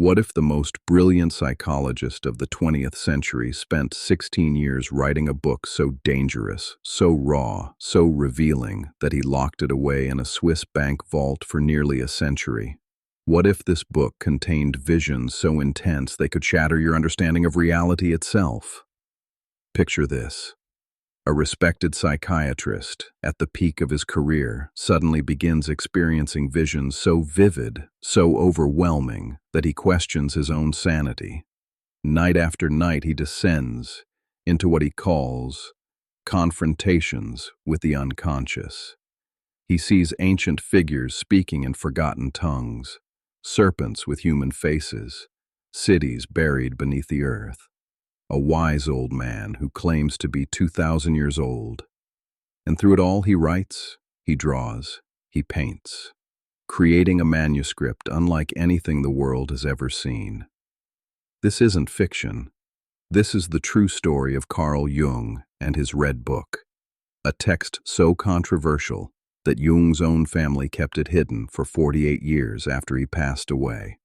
What if the most brilliant psychologist of the 20th century spent 16 years writing a book so dangerous, so raw, so revealing that he locked it away in a Swiss bank vault for nearly a century? What if this book contained visions so intense they could shatter your understanding of reality itself? Picture this. A respected psychiatrist, at the peak of his career, suddenly begins experiencing visions so vivid, so overwhelming, that he questions his own sanity. Night after night he descends into what he calls confrontations with the unconscious. He sees ancient figures speaking in forgotten tongues, serpents with human faces, cities buried beneath the earth. A wise old man who claims to be 2,000 years old. And through it all he writes, he draws, he paints, creating a manuscript unlike anything the world has ever seen. This isn't fiction. This is the true story of Carl Jung and his Red Book, a text so controversial that Jung's own family kept it hidden for 48 years after he passed away.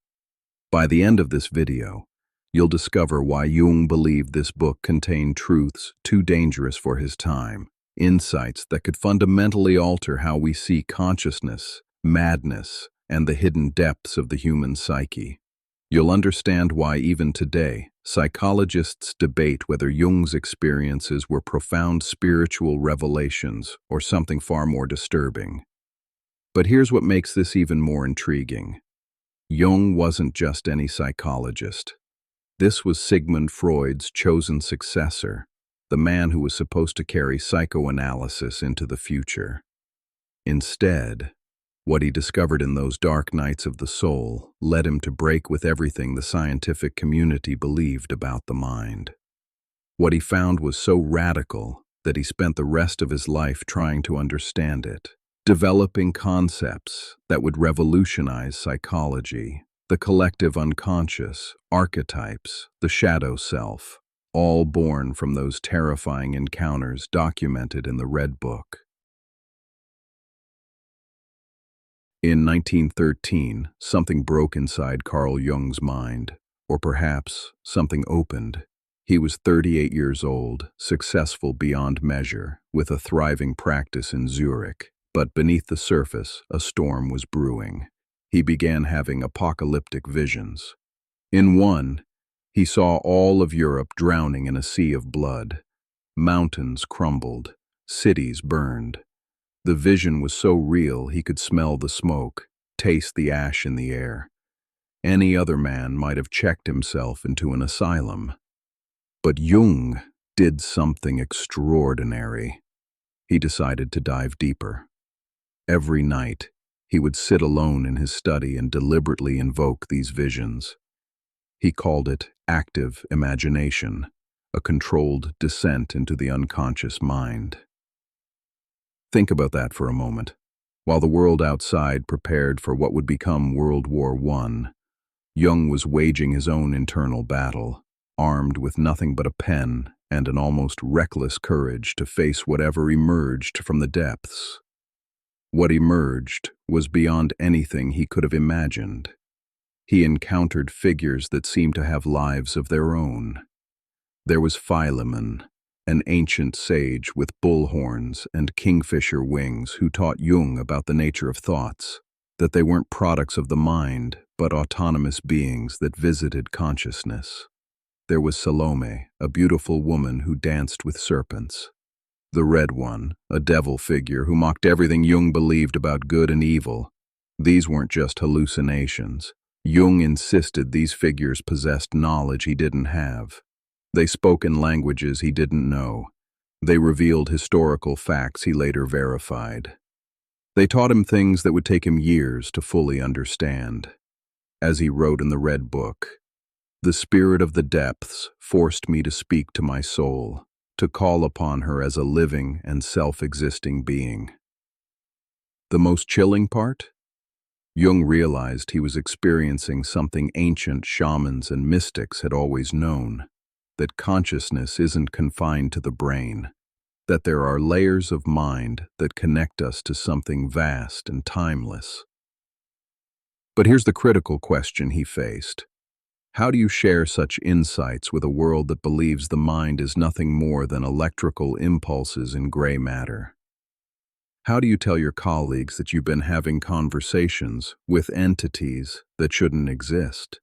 By the end of this video, you'll discover why Jung believed this book contained truths too dangerous for his time, insights that could fundamentally alter how we see consciousness, madness, and the hidden depths of the human psyche. You'll understand why even today, psychologists debate whether Jung's experiences were profound spiritual revelations or something far more disturbing. But here's what makes this even more intriguing. Jung wasn't just any psychologist. This was Sigmund Freud's chosen successor, the man who was supposed to carry psychoanalysis into the future. Instead, what he discovered in those dark nights of the soul led him to break with everything the scientific community believed about the mind. What he found was so radical that he spent the rest of his life trying to understand it, developing concepts that would revolutionize psychology. The collective unconscious, archetypes, the shadow self, all born from those terrifying encounters documented in the Red Book. In 1913, something broke inside Carl Jung's mind, or perhaps something opened. He was 38 years old, successful beyond measure, with a thriving practice in Zurich, but beneath the surface, a storm was brewing. He began having apocalyptic visions. In one, he saw all of Europe drowning in a sea of blood. Mountains crumbled, cities burned. The vision was so real he could smell the smoke, taste the ash in the air. Any other man might have checked himself into an asylum. But Jung did something extraordinary. He decided to dive deeper. Every night, he would sit alone in his study and deliberately invoke these visions. He called it active imagination, a controlled descent into the unconscious mind. Think about that for a moment. While the world outside prepared for what would become World War I, Jung was waging his own internal battle, armed with nothing but a pen and an almost reckless courage to face whatever emerged from the depths. What emerged was beyond anything he could have imagined. He encountered figures that seemed to have lives of their own. There was Philemon, an ancient sage with bull horns and kingfisher wings who taught Jung about the nature of thoughts, that they weren't products of the mind, but autonomous beings that visited consciousness. There was Salome, a beautiful woman who danced with serpents. The Red One, a devil figure who mocked everything Jung believed about good and evil. These weren't just hallucinations. Jung insisted these figures possessed knowledge he didn't have. They spoke in languages he didn't know. They revealed historical facts he later verified. They taught him things that would take him years to fully understand. As he wrote in the Red Book, "The spirit of the depths forced me to speak to my soul, to call upon her as a living and self-existing being." The most chilling part? Jung realized he was experiencing something ancient shamans and mystics had always known, that consciousness isn't confined to the brain, that there are layers of mind that connect us to something vast and timeless. But here's the critical question he faced. How do you share such insights with a world that believes the mind is nothing more than electrical impulses in gray matter? How do you tell your colleagues that you've been having conversations with entities that shouldn't exist?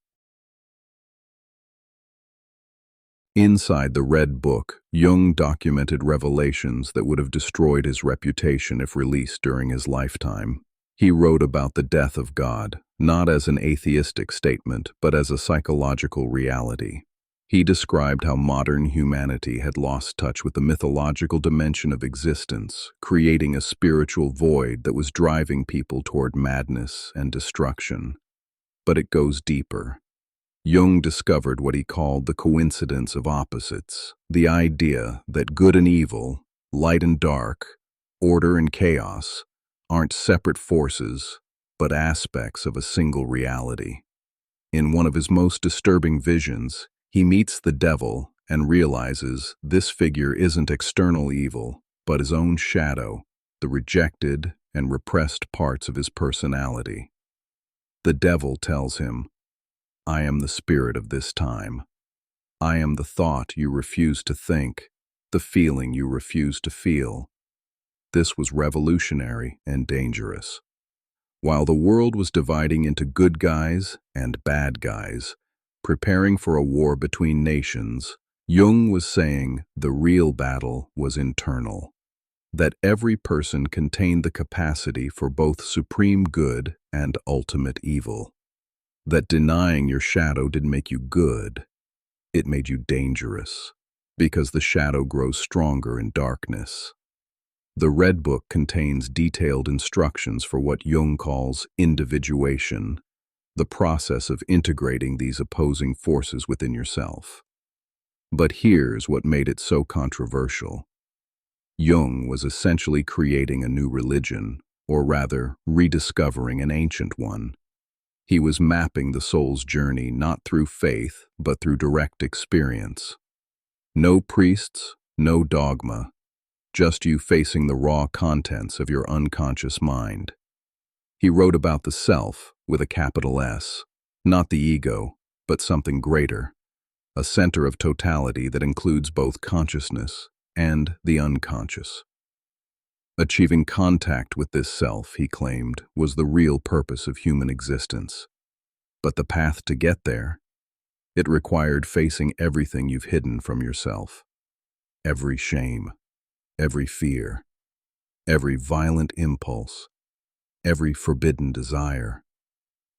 Inside the Red Book, Jung documented revelations that would have destroyed his reputation if released during his lifetime. He wrote about the death of God, not as an atheistic statement, but as a psychological reality. He described how modern humanity had lost touch with the mythological dimension of existence, creating a spiritual void that was driving people toward madness and destruction. But it goes deeper. Jung discovered what he called the coincidence of opposites, the idea that good and evil, light and dark, order and chaos, aren't separate forces, but aspects of a single reality. In one of his most disturbing visions, he meets the devil and realizes this figure isn't external evil, but his own shadow, the rejected and repressed parts of his personality. The devil tells him, "I am the spirit of this time. I am the thought you refuse to think, the feeling you refuse to feel." This was revolutionary and dangerous. While the world was dividing into good guys and bad guys, preparing for a war between nations, Jung was saying the real battle was internal, that every person contained the capacity for both supreme good and ultimate evil, that denying your shadow didn't make you good, it made you dangerous, because the shadow grows stronger in darkness. The Red Book contains detailed instructions for what Jung calls individuation, the process of integrating these opposing forces within yourself. But here's what made it so controversial. Jung was essentially creating a new religion, or rather, rediscovering an ancient one. He was mapping the soul's journey not through faith, but through direct experience. No priests, no dogma, just you facing the raw contents of your unconscious mind. He wrote about the self with a capital S, not the ego, but something greater, a center of totality that includes both consciousness and the unconscious. Achieving contact with this self, he claimed, was the real purpose of human existence. But the path to get there, it required facing everything you've hidden from yourself. Every shame, every fear, every violent impulse, every forbidden desire.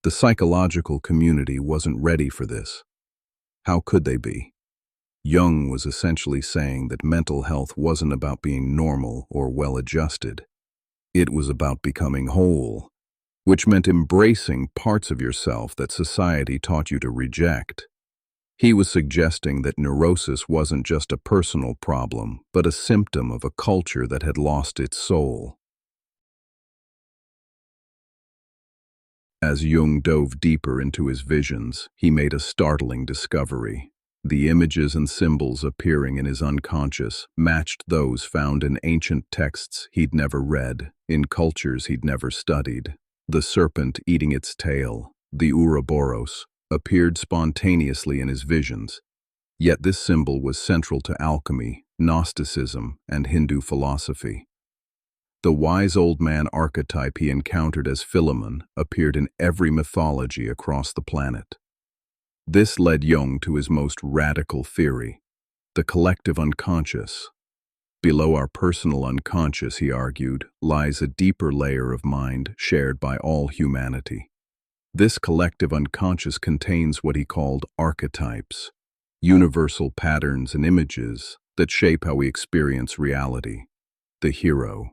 The psychological community wasn't ready for this. How could they be? Jung was essentially saying that mental health wasn't about being normal or well-adjusted. It was about becoming whole, which meant embracing parts of yourself that society taught you to reject. He was suggesting that neurosis wasn't just a personal problem, but a symptom of a culture that had lost its soul. As Jung dove deeper into his visions, he made a startling discovery. The images and symbols appearing in his unconscious matched those found in ancient texts he'd never read, in cultures he'd never studied. The serpent eating its tail, the Ouroboros, appeared spontaneously in his visions, yet this symbol was central to alchemy, Gnosticism, and Hindu philosophy. The wise old man archetype he encountered as Philemon appeared in every mythology across the planet. This led Jung to his most radical theory, the collective unconscious. Below our personal unconscious, he argued, lies a deeper layer of mind shared by all humanity. This collective unconscious contains what he called archetypes, universal patterns and images that shape how we experience reality. The hero,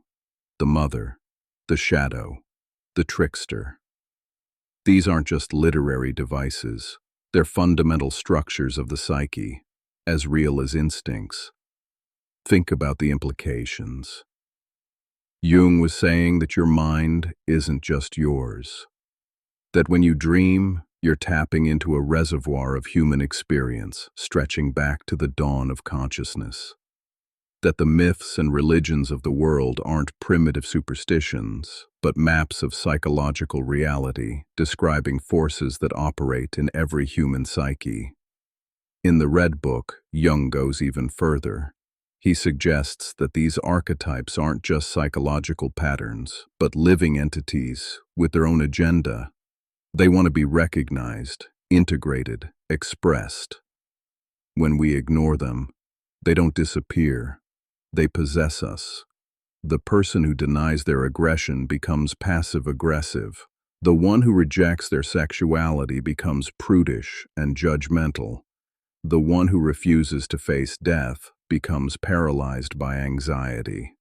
the mother, the shadow, the trickster. These aren't just literary devices. They're fundamental structures of the psyche, as real as instincts. Think about the implications. Jung was saying that your mind isn't just yours. That when you dream, you're tapping into a reservoir of human experience, stretching back to the dawn of consciousness. that the myths and religions of the world aren't primitive superstitions, but maps of psychological reality describing forces that operate in every human psyche. In the Red Book, Jung goes even further. He suggests that these archetypes aren't just psychological patterns, but living entities with their own agenda. They want to be recognized, integrated, expressed. When we ignore them, they don't disappear. They possess us. The person who denies their aggression becomes passive-aggressive. The one who rejects their sexuality becomes prudish and judgmental. The one who refuses to face death becomes paralyzed by anxiety.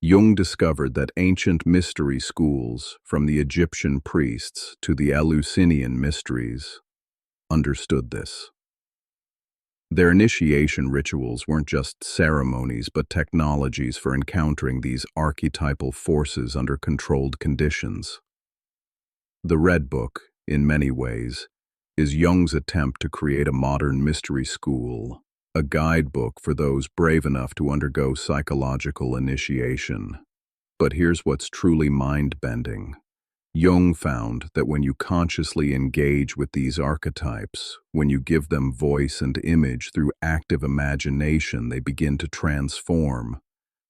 Jung discovered that ancient mystery schools, from the Egyptian priests to the Eleusinian mysteries, understood this. Their initiation rituals weren't just ceremonies but technologies for encountering these archetypal forces under controlled conditions. The Red Book, in many ways, is Jung's attempt to create a modern mystery school, a guidebook for those brave enough to undergo psychological initiation. But here's what's truly mind-bending. Jung found that when you consciously engage with these archetypes, when you give them voice and image through active imagination, they begin to transform.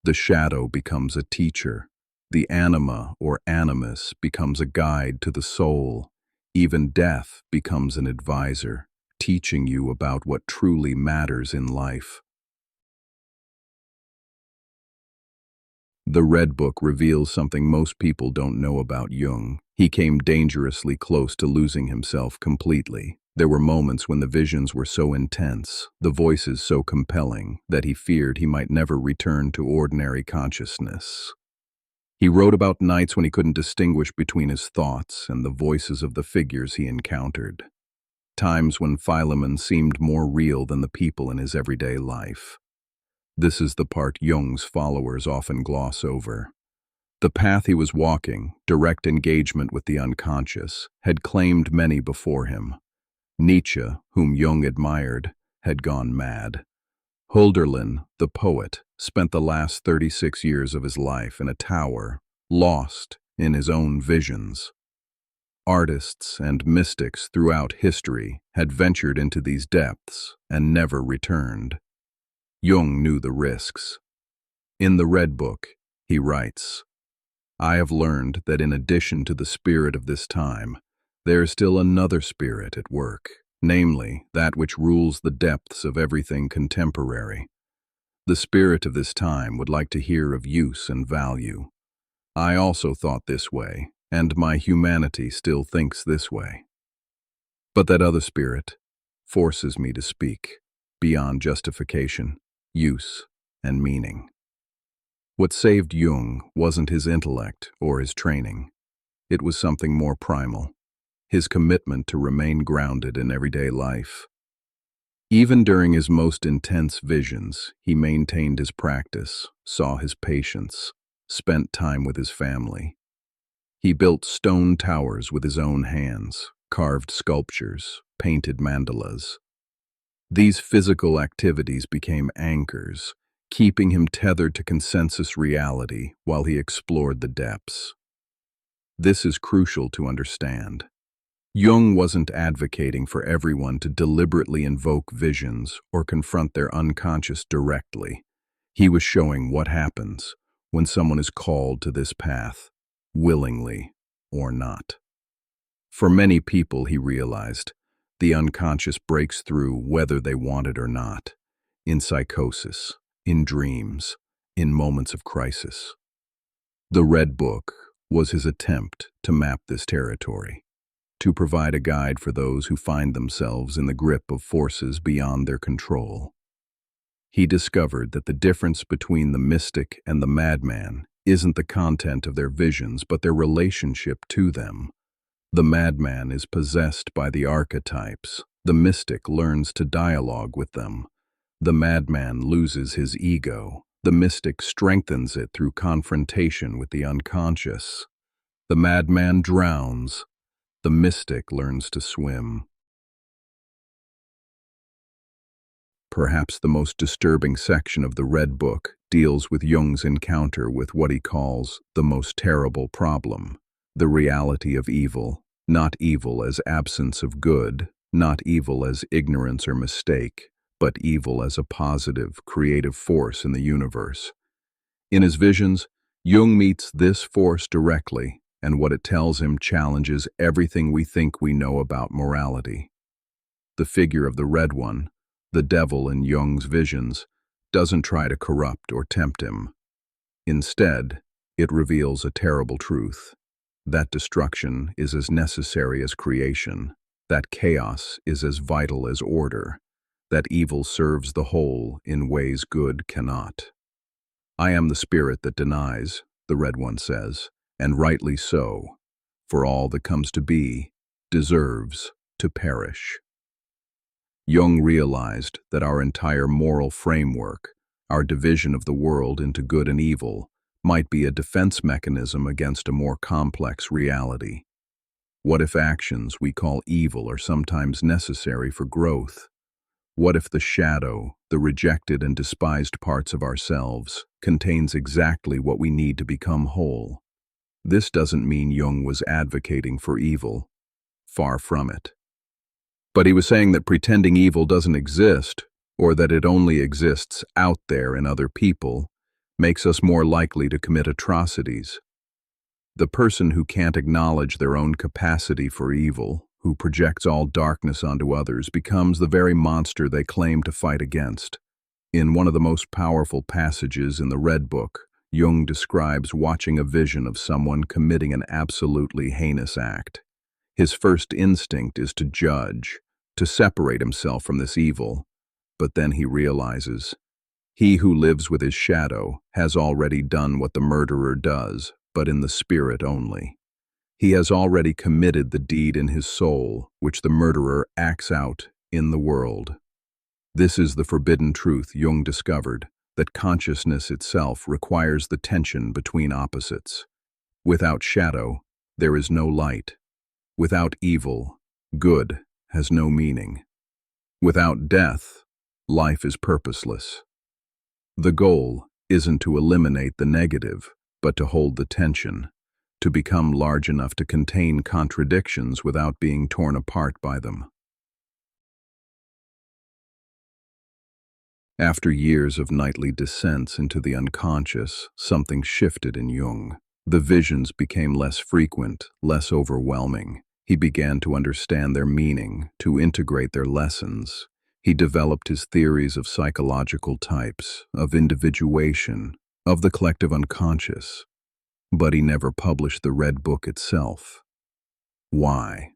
The shadow becomes a teacher. The anima or animus becomes a guide to the soul. Even death becomes an advisor, teaching you about what truly matters in life. The Red Book reveals something most people don't know about Jung. He came dangerously close to losing himself completely. There were moments when the visions were so intense, the voices so compelling, that he feared he might never return to ordinary consciousness. He wrote about nights when he couldn't distinguish between his thoughts and the voices of the figures he encountered. Times when Philemon seemed more real than the people in his everyday life. This is the part Jung's followers often gloss over. The path he was walking, direct engagement with the unconscious, had claimed many before him. Nietzsche, whom Jung admired, had gone mad. Hölderlin, the poet, spent the last 36 years of his life in a tower, lost in his own visions. Artists and mystics throughout history had ventured into these depths and never returned. Jung knew the risks. In the Red Book, he writes, "I have learned that in addition to the spirit of this time, there is still another spirit at work, namely, that which rules the depths of everything contemporary. The spirit of this time would like to hear of use and value. I also thought this way, and my humanity still thinks this way. But that other spirit forces me to speak, beyond justification, use, and meaning." What saved Jung wasn't his intellect or his training. It was something more primal, his commitment to remain grounded in everyday life. Even during his most intense visions, he maintained his practice, saw his patients, spent time with his family. He built stone towers with his own hands, carved sculptures, painted mandalas. These physical activities became anchors, keeping him tethered to consensus reality while he explored the depths. This is crucial to understand. Jung wasn't advocating for everyone to deliberately invoke visions or confront their unconscious directly. He was showing what happens when someone is called to this path, willingly or not. For many people, he realized, the unconscious breaks through whether they want it or not, in psychosis, in dreams, in moments of crisis. The Red Book was his attempt to map this territory, to provide a guide for those who find themselves in the grip of forces beyond their control. He discovered that the difference between the mystic and the madman isn't the content of their visions, but their relationship to them. The madman is possessed by the archetypes. The mystic learns to dialogue with them. The madman loses his ego. The mystic strengthens it through confrontation with the unconscious. The madman drowns. The mystic learns to swim. Perhaps the most disturbing section of the Red Book deals with Jung's encounter with what he calls the most terrible problem, the reality of evil, not evil as absence of good, not evil as ignorance or mistake, but evil as a positive, creative force in the universe. In his visions, Jung meets this force directly, and what it tells him challenges everything we think we know about morality. The figure of the Red One, the devil in Jung's visions, doesn't try to corrupt or tempt him. Instead, it reveals a terrible truth: that destruction is as necessary as creation, that chaos is as vital as order, that evil serves the whole in ways good cannot. "I am the spirit that denies," the Red One says, and rightly so, for all that comes to be deserves to perish. Jung realized that our entire moral framework, our division of the world into good and evil, might be a defense mechanism against a more complex reality. What if actions we call evil are sometimes necessary for growth? What if the shadow, the rejected and despised parts of ourselves, contains exactly what we need to become whole? This doesn't mean Jung was advocating for evil. Far from it. But he was saying that pretending evil doesn't exist, or that it only exists out there in other people, makes us more likely to commit atrocities. The person who can't acknowledge their own capacity for evil, who projects all darkness onto others, becomes the very monster they claim to fight against. In one of the most powerful passages in the Red Book, Jung describes watching a vision of someone committing an absolutely heinous act. His first instinct is to judge, to separate himself from this evil, but then he realizes, he who lives with his shadow has already done what the murderer does, but in the spirit only. He has already committed the deed in his soul, which the murderer acts out in the world. This is the forbidden truth Jung discovered, that consciousness itself requires the tension between opposites. Without shadow, there is no light. Without evil, good has no meaning. Without death, life is purposeless. The goal isn't to eliminate the negative, but to hold the tension, to become large enough to contain contradictions without being torn apart by them. After years of nightly descents into the unconscious, something shifted in Jung. The visions became less frequent, less overwhelming. He began to understand their meaning, to integrate their lessons. He developed his theories of psychological types, of individuation, of the collective unconscious. But he never published the Red Book itself. Why?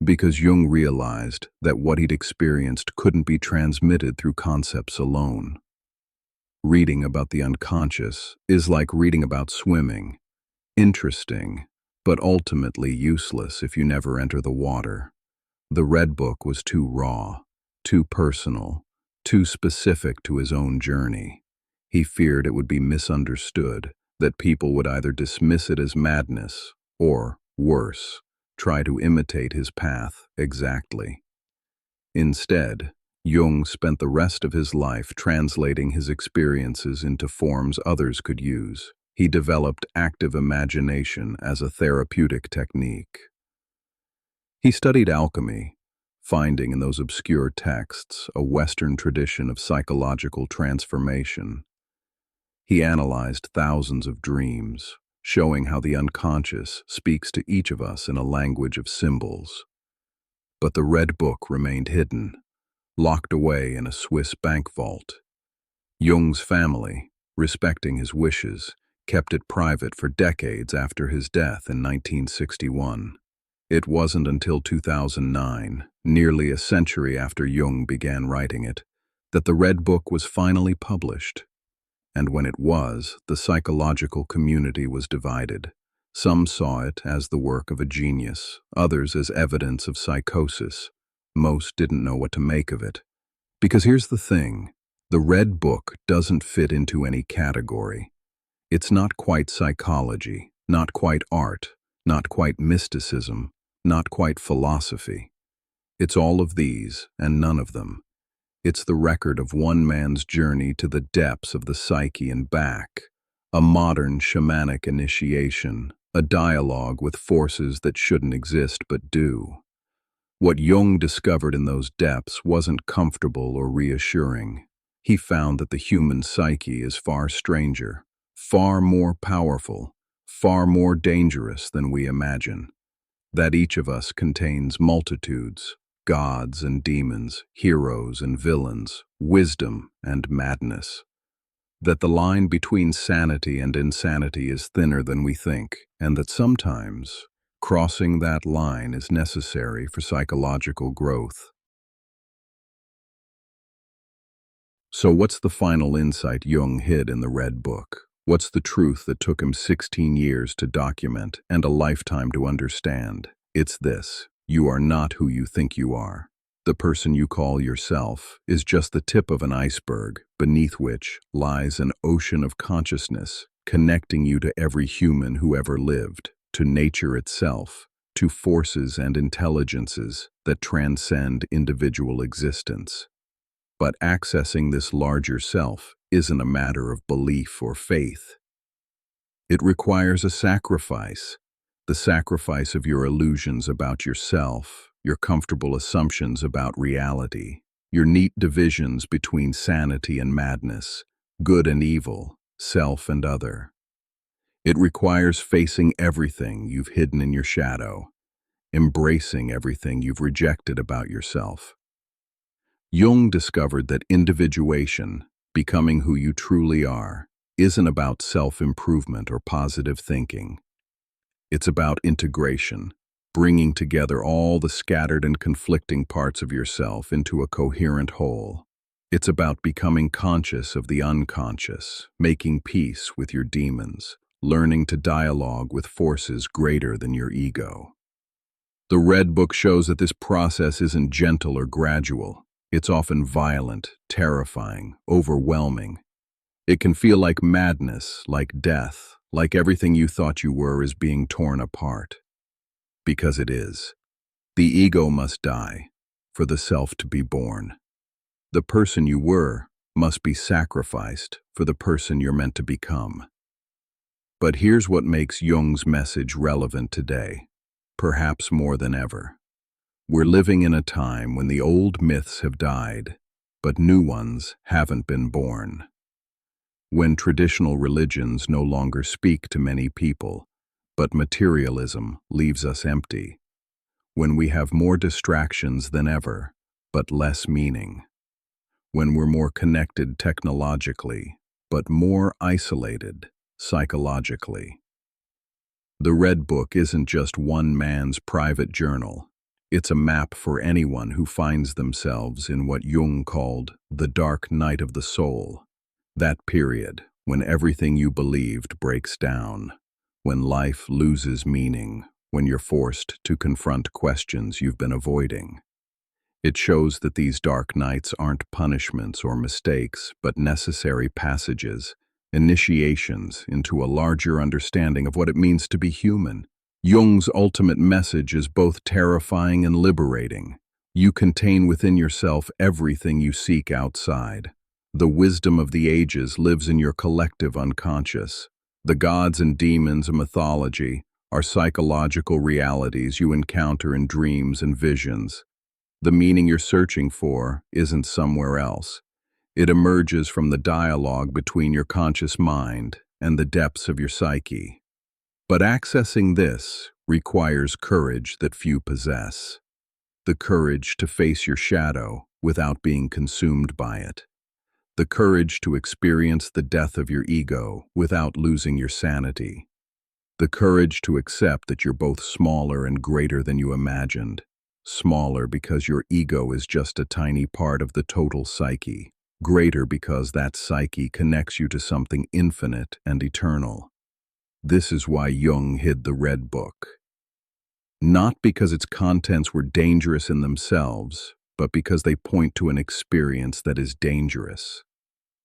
Because Jung realized that what he'd experienced couldn't be transmitted through concepts alone. Reading about the unconscious is like reading about swimming. Interesting, but ultimately useless if you never enter the water. The Red Book was too raw, too personal, too specific to his own journey. He feared it would be misunderstood, that people would either dismiss it as madness or, worse, try to imitate his path exactly. Instead, Jung spent the rest of his life translating his experiences into forms others could use. He developed active imagination as a therapeutic technique. He studied alchemy, finding in those obscure texts a Western tradition of psychological transformation. He analyzed thousands of dreams, showing how the unconscious speaks to each of us in a language of symbols. But the Red Book remained hidden, locked away in a Swiss bank vault. Jung's family, respecting his wishes, kept it private for decades after his death in 1961. It wasn't until 2009, nearly a century after Jung began writing it, that the Red Book was finally published. And when it was, the psychological community was divided. Some saw it as the work of a genius, others as evidence of psychosis. Most didn't know what to make of it. Because here's the thing, the Red Book doesn't fit into any category. It's not quite psychology, not quite art, not quite mysticism, not quite philosophy. It's all of these and none of them. It's the record of one man's journey to the depths of the psyche and back, a modern shamanic initiation, a dialogue with forces that shouldn't exist but do. What Jung discovered in those depths wasn't comfortable or reassuring. He found that the human psyche is far stranger, far more powerful, far more dangerous than we imagine. That each of us contains multitudes, gods and demons, heroes and villains, wisdom and madness. That the line between sanity and insanity is thinner than we think, and that sometimes crossing that line is necessary for psychological growth. So what's the final insight Jung hid in the Red Book? What's the truth that took him 16 years to document and a lifetime to understand? It's this: you are not who you think you are. The person you call yourself is just the tip of an iceberg, beneath which lies an ocean of consciousness, connecting you to every human who ever lived, to nature itself, to forces and intelligences that transcend individual existence. But accessing this larger self isn't a matter of belief or faith. It requires a sacrifice, the sacrifice of your illusions about yourself, your comfortable assumptions about reality, your neat divisions between sanity and madness, good and evil, self and other. It requires facing everything you've hidden in your shadow, embracing everything you've rejected about yourself. Jung discovered that individuation, becoming who you truly are, isn't about self-improvement or positive thinking. It's about integration, bringing together all the scattered and conflicting parts of yourself into a coherent whole. It's about becoming conscious of the unconscious, making peace with your demons, learning to dialogue with forces greater than your ego. The Red Book shows that this process isn't gentle or gradual. It's often violent, terrifying, overwhelming. It can feel like madness, like death, like everything you thought you were is being torn apart. Because it is. The ego must die, for the self to be born. The person you were must be sacrificed for the person you're meant to become. But here's what makes Jung's message relevant today, perhaps more than ever. We're living in a time when the old myths have died, but new ones haven't been born. When traditional religions no longer speak to many people, but materialism leaves us empty. When we have more distractions than ever, but less meaning. When we're more connected technologically, but more isolated psychologically. The Red Book isn't just one man's private journal. It's a map for anyone who finds themselves in what Jung called the dark night of the soul, that period when everything you believed breaks down, when life loses meaning, when you're forced to confront questions you've been avoiding. It shows that these dark nights aren't punishments or mistakes, but necessary passages, initiations into a larger understanding of what it means to be human. Jung's ultimate message is both terrifying and liberating. You contain within yourself everything you seek outside. The wisdom of the ages lives in your collective unconscious. The gods and demons of mythology are psychological realities you encounter in dreams and visions. The meaning you're searching for isn't somewhere else. It emerges from the dialogue between your conscious mind and the depths of your psyche. But accessing this requires courage that few possess. The courage to face your shadow without being consumed by it. The courage to experience the death of your ego without losing your sanity. The courage to accept that you're both smaller and greater than you imagined. Smaller because your ego is just a tiny part of the total psyche. Greater because that psyche connects you to something infinite and eternal. This is why Jung hid the Red Book. Not because its contents were dangerous in themselves, but because they point to an experience that is dangerous.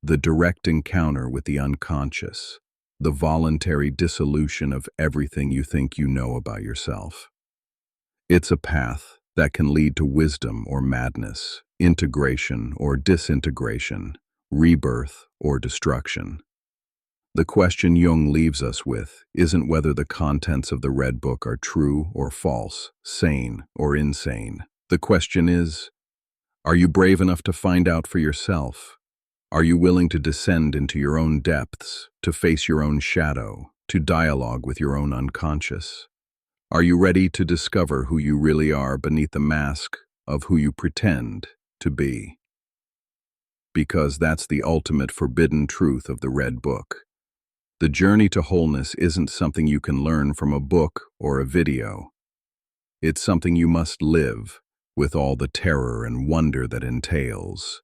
The direct encounter with the unconscious, the voluntary dissolution of everything you think you know about yourself. It's a path that can lead to wisdom or madness, integration or disintegration, rebirth or destruction. The question Jung leaves us with isn't whether the contents of the Red Book are true or false, sane or insane. The question is, are you brave enough to find out for yourself? Are you willing to descend into your own depths, to face your own shadow, to dialogue with your own unconscious? Are you ready to discover who you really are beneath the mask of who you pretend to be? Because that's the ultimate forbidden truth of the Red Book. The journey to wholeness isn't something you can learn from a book or a video. It's something you must live, with all the terror and wonder that entails.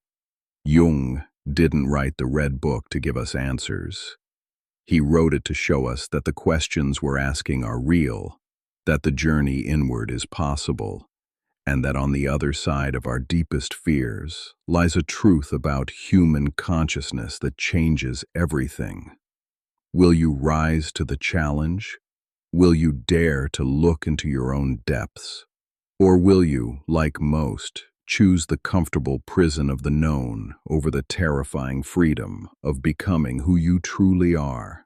Jung didn't write the Red Book to give us answers. He wrote it to show us that the questions we're asking are real, that the journey inward is possible, and that on the other side of our deepest fears lies a truth about human consciousness that changes everything. Will you rise to the challenge? Will you dare to look into your own depths? Or will you, like most, choose the comfortable prison of the known over the terrifying freedom of becoming who you truly are?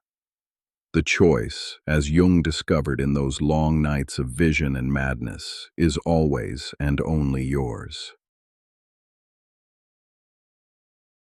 The choice, as Jung discovered in those long nights of vision and madness, is always and only yours.